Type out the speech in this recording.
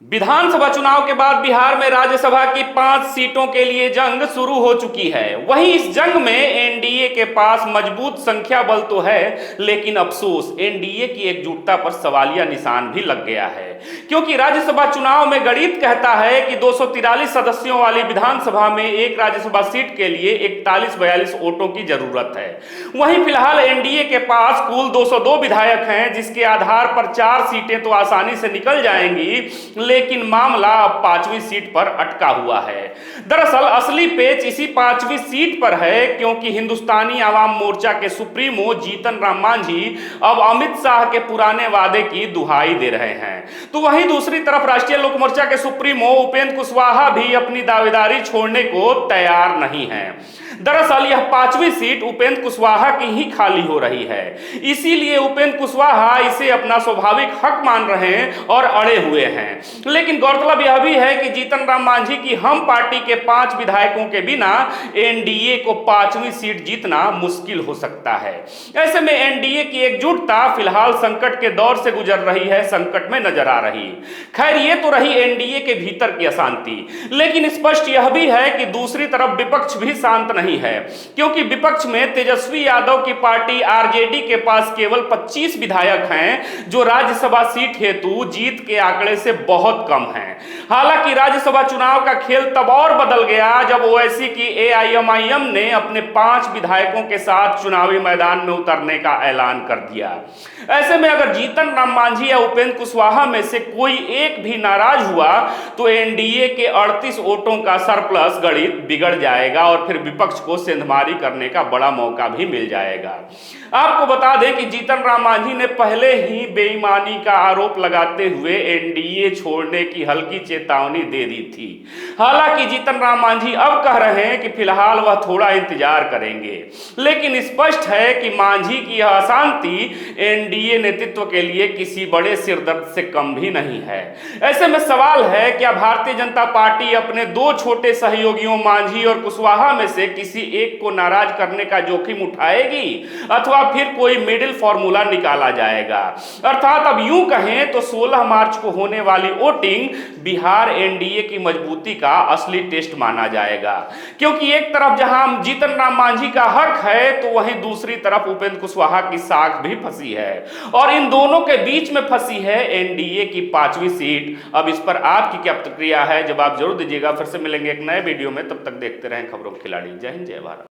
विधानसभा चुनाव के बाद बिहार में राज्यसभा की 5 सीटों के लिए जंग शुरू हो चुकी है। वहीं इस जंग में एनडीए के पास मजबूत संख्या बल तो है, लेकिन अफसोस एनडीए की एकजुटता पर सवालिया निशान भी लग गया है। क्योंकि राज्यसभा चुनाव में गणित कहता है कि 243 सदस्यों वाली विधानसभा में एक राज्यसभा सीट के लिए 41-42 वोटों की जरूरत है। वहीं फिलहाल एनडीए के पास कुल 202 विधायक हैं, जिसके आधार पर 4 सीटें तो आसानी से निकल जाएंगी, लेकिन मामला अब 5वीं सीट पर अटका हुआ है। दरअसल असली पेच इसी 5वीं सीट पर है, क्योंकि हिंदुस्तानी आवाम मोर्चा के सुप्रीमो जीतन राम मांझी अब अमित शाह के पुराने वादे की दुहाई दे रहे हैं। तो वहीं दूसरी तरफ राष्ट्रीय लोक मोर्चा के सुप्रीमो उपेंद्र कुशवाहा भी अपनी दावेदारी छोड़ने को तैयार नहीं है। दरअसल यह 5वीं सीट उपेंद्र कुशवाहा की ही खाली हो रही है, इसीलिए उपेंद्र कुशवाहा इसे अपना स्वाभाविक हक मान रहे हैं और अड़े हुए हैं। लेकिन गौरतलब यह भी है कि जीतन राम मांझी की हम पार्टी के 5 विधायकों के बिना एनडीए को 5वीं सीट जीतना मुश्किल हो सकता है। ऐसे में एनडीए की एकजुटता फिलहाल संकट के दौर से गुजर रही है, संकट में नजर आ रही। खैर, ये तो रही एनडीए के भीतर की अशांति, लेकिन स्पष्ट यह भी है कि दूसरी तरफ विपक्ष भी शांत नहीं है, क्योंकि विपक्ष में तेजस्वी यादव की पार्टी आरजेडी के पास केवल 25 विधायक हैं, जो राज्यसभा सीट हेतु जीत के आंकड़े से बहुत कम हैं। हालांकि राज्यसभा चुनाव का खेल तब और बदल गया जब ओवैसी की एआईएमआईएम ने अपने 5 विधायकों के साथ चुनावी मैदान में उतरने का ऐलान कर दिया। ऐसे में अगर जीतन राम मांझी या उपेंद्र कुशवाहा में से कोई एक भी नाराज हुआ तो एनडीए के 38 वोटों का सरप्लस गणित बिगड़ जाएगा और फिर विपक्ष को सेंधमारी करने का बड़ा मौका भी मिल जाएगा। आपको बता दें कि जीतन राम मांझी ने पहले ही बेईमानी का आरोप लगाते हुए एनडीए छोड़ने की हल्की चेतावनी दे दी थी। हालांकि जीतन राम मांझी अब कह रहे हैं कि फिलहाल वह थोड़ा इंतजार करेंगे, लेकिन स्पष्ट है कि मांझी की यह अशांति एनडीए नेतृत्व के लिए किसी बड़े सिरदर्द से कम भी नहीं है। ऐसे में सवाल है, क्या भारतीय जनता पार्टी अपने 2 छोटे सहयोगियों मांझी और कुशवाहा में से किसी एक को नाराज करने का जोखिम उठाएगी, अथवा फिर कोई मिडिल फॉर्मूला निकाला जाएगा? अर्थात अब यूं कहें तो 16 मार्च को होने वाली वोटिंग बिहार एनडीए की मजबूती का असली टेस्ट माना जाएगा, क्योंकि एक तरफ जहां जीतन राम मांझी का हक है, तो वहीं दूसरी तरफ उपेंद्र कुशवाहा की साख भी फंसी है, और इन दोनों के बीच में फंसी है एनडीए की 5वीं सीट। अब इस पर आपकी क्या प्रतिक्रिया है? जवाब जरूर दीजिएगा। फिर से मिलेंगे एक नए वीडियो में, तब तक देखते रहें खबरों खिलाड़ी। जय हिंद, जय भारत।